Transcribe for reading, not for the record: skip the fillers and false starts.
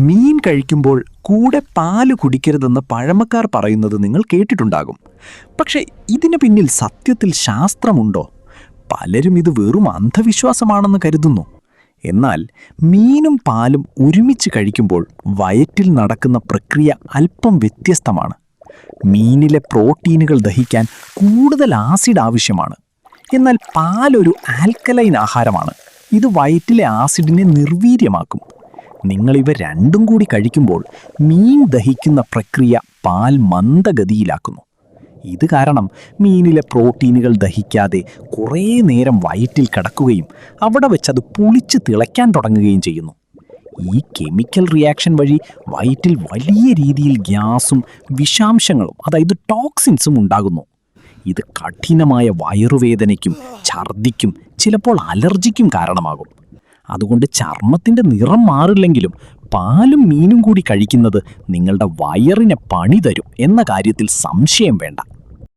മീൻ കഴിക്കുമ്പോൾ കൂടെ പാല് കുടിക്കരുതെന്ന് പഴമക്കാർ പറയുന്നത് നിങ്ങൾ കേട്ടിട്ടുണ്ടാകും. പക്ഷെ ഇതിന് പിന്നിൽ സത്യത്തിൽ ശാസ്ത്രമുണ്ടോ? പലരും ഇത് വെറും അന്ധവിശ്വാസമാണെന്ന് കരുതുന്നു. എന്നാൽ മീനും പാലും ഒരുമിച്ച് കഴിക്കുമ്പോൾ വയറ്റിൽ നടക്കുന്ന പ്രക്രിയ അല്പം വ്യത്യസ്തമാണ്. മീനിലെ പ്രോട്ടീനുകൾ ദഹിക്കാൻ കൂടുതൽ ആസിഡ് ആവശ്യമാണ്. എന്നാൽ പാലൊരു ആൽക്കലൈൻ ആഹാരമാണ്. ഇത് വയറ്റിലെ ആസിഡിനെ നിർവീര്യമാക്കും. നിങ്ങളിവ രണ്ടും കൂടി കഴിക്കുമ്പോൾ മീൻ ദഹിക്കുന്ന പ്രക്രിയ പാൽ മന്ദഗതിയിലാക്കുന്നു. ഇത് കാരണം മീനിലെ പ്രോട്ടീനുകൾ ദഹിക്കാതെ കുറേ നേരം വയറ്റിൽ കിടക്കുകയും അവിടെ വെച്ചത് പുളിച്ച് തിളയ്ക്കാൻ തുടങ്ങുകയും ചെയ്യുന്നു. ഈ കെമിക്കൽ റിയാക്ഷൻ വഴി വയറ്റിൽ വലിയ രീതിയിൽ ഗ്യാസും വിഷാംശങ്ങളും, അതായത് ടോക്സിൻസും ഉണ്ടാകുന്നു. ഇത് കഠിനമായ വയറുവേദനയ്ക്കും ഛർദിക്കും ചിലപ്പോൾ അലർജിക്കും കാരണമാകും. അതുകൊണ്ട് ചർമ്മത്തിൻ്റെ നിറം മാറില്ലെങ്കിലും പാലും മീനും കൂടി കഴിക്കുന്നത് നിങ്ങളുടെ വയറിനെ പണി തരും എന്ന കാര്യത്തിൽ സംശയം വേണ്ട.